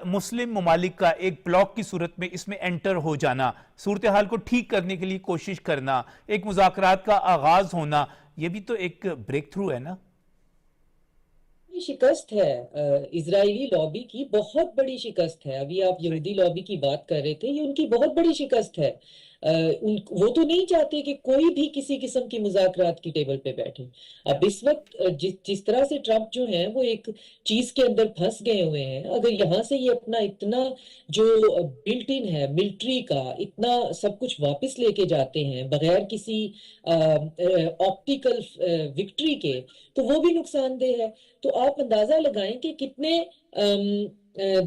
مسلم ممالک کا ایک بلاک کی صورت میں اس میں انٹر ہو جانا، صورتحال کو ٹھیک کرنے کے لیے کوشش کرنا، ایک مذاکرات کا آغاز ہونا، یہ بھی تو ایک بریک تھرو ہے نا؟ شکست ہے اسرائیلی لابی کی، بہت بڑی شکست ہے. ابھی آپ صحیح. یہودی لابی کی بات کر رہے تھے، یہ ان کی بہت بڑی شکست ہے. وہ تو نہیں چاہتے کہ کوئی بھی کسی قسم کی مذاکرات کی ٹیبل پہ بیٹھے. اب اس وقت جس طرح سے ٹرمپ جو ہیں وہ ایک چیز کے اندر پھنس گئے ہوئے ہیں. اگر یہاں سے یہ اپنا اتنا جو بلٹ ان ہے ملٹری کا، اتنا سب کچھ واپس لے کے جاتے ہیں بغیر کسی آپٹیکل وکٹری کے، تو وہ بھی نقصان دہ ہے. تو آپ اندازہ لگائیں کہ کتنے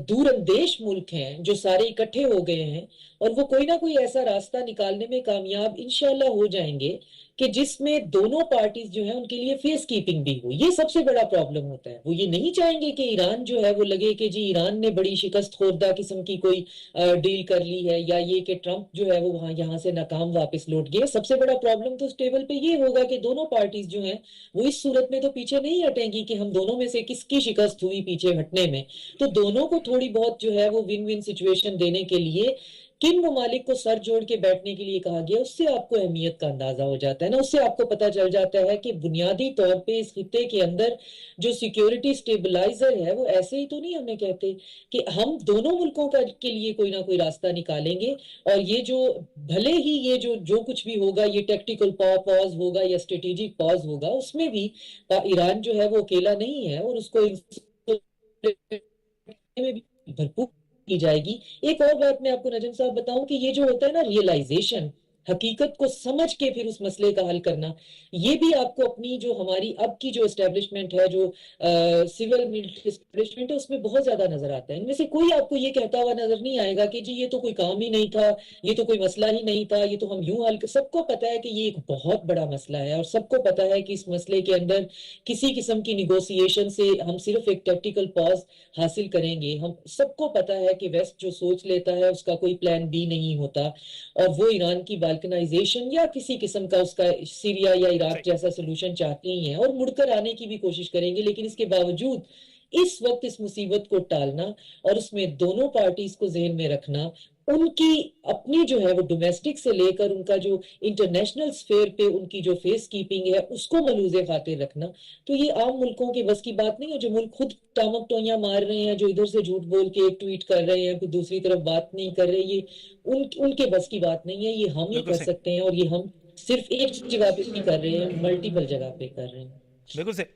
دور اندیش ملک ہیں جو سارے اکٹھے ہو گئے ہیں، اور وہ کوئی نہ کوئی ایسا راستہ نکالنے میں کامیاب انشاءاللہ ہو جائیں گے کہ جس میں دونوں پارٹیز جو ہیں ان کے لیے فیس کیپنگ بھی ہو. یہ سب سے بڑا پرابلم ہوتا ہے. وہ یہ نہیں چاہیں گے کہ ایران جو ہے وہ لگے کہ جی ایران نے بڑی شکست خوردہ قسم کی کوئی ڈیل کر لی ہے، یا یہ کہ ٹرمپ جو ہے وہ وہاں یہاں سے ناکام واپس لوٹ گئے. سب سے بڑا پرابلم تو اس ٹیبل پہ یہ ہوگا کہ دونوں پارٹیز جو ہیں وہ اس صورت میں تو پیچھے نہیں ہٹیں گی کہ ہم دونوں میں سے کس کی شکست ہوئی پیچھے ہٹنے میں. تو دونوں کو تھوڑی بہت جو ہے وہ ون ون سچویشن دینے کے لیے کن ممالک کو سر جوڑ کے بیٹھنے کے لیے کہا گیا، اس سے آپ کو اہمیت کا اندازہ ہو جاتا ہے نا. اس سے آپ کو پتہ چل جاتا ہے کہ بنیادی طور پہ اس خطے کے اندر جو سیکیورٹی سٹیبلائزر ہے وہ ایسے ہی تو نہیں ہمیں کہتے کہ ہم دونوں ملکوں کے لیے کوئی نہ کوئی راستہ نکالیں گے. اور یہ جو بھلے ہی یہ جو کچھ بھی ہوگا یہ ٹیکٹیکل پاز ہوگا یا اسٹریٹجک پاز ہوگا، اس میں بھی ایران جو ہے وہ اکیلا نہیں ہے، اور اس کو میں بھی بھرپور کی جائے گی. ایک اور بات میں آپ کو نجم صاحب بتاؤں کہ یہ جو ہوتا ہے نا ریئلائزیشن، حقیقت کو سمجھ کے پھر اس مسئلے کا حل کرنا، یہ بھی آپ کو اپنی جو ہماری اب کی جو اسٹیبلشمنٹ ہے، جو سول ملٹری اسٹیبلشمنٹ ہے، اس میں بہت زیادہ نظر آتا ہے. ان میں سے کوئی آپ کو یہ کہتا ہوا نظر نہیں آئے گا کہ جی یہ تو کوئی کام ہی نہیں تھا، یہ تو کوئی مسئلہ ہی نہیں تھا، یہ تو ہم یوں حل سب کو پتا ہے کہ یہ ایک بہت بڑا مسئلہ ہے، اور سب کو پتا ہے کہ اس مسئلے کے اندر کسی قسم کی نیگوسیشن سے ہم صرف ایک ٹیکٹیکل پاز حاصل کریں گے. ہم سب کو پتا ہے کہ ویسٹ جو سوچ لیتا ہے اس کا کوئی پلان بی نہیں ہوتا، اور وہ ایران کی بالکنائزیشن یا کسی قسم کا اس کا سیریا یا عراق صحیح. جیسا سلوشن چاہتے ہی ہیں، اور مڑ کر آنے کی بھی کوشش کریں گے. لیکن اس کے باوجود اس وقت اس مصیبت کو ٹالنا اور اس میں دونوں پارٹیز کو ذہن میں رکھنا، ان کی اپنی جو ہے وہ ڈومیسٹک سے لے کر ان کا جو انٹرنیشنل سفیر پہ ان کی جو فیس کیپنگ ہے اس کو ملوز خاطر رکھنا، تو یہ عام ملکوں کے بس کی بات نہیں ہے. جو ملک خود ٹامک ٹوئیاں مار رہے ہیں، جو ادھر سے جھوٹ بول کے ایک ٹویٹ کر رہے ہیں، پھر دوسری طرف بات نہیں کر رہے، یہ ان کے بس کی بات نہیں ہے. یہ ہم ہی بالکل کر صحیح. سکتے ہیں، اور یہ ہم صرف ایک جگہ پہ نہیں کر رہے ہیں، ملٹیپل جگہ پہ کر رہے ہیں. بالکل صحیح.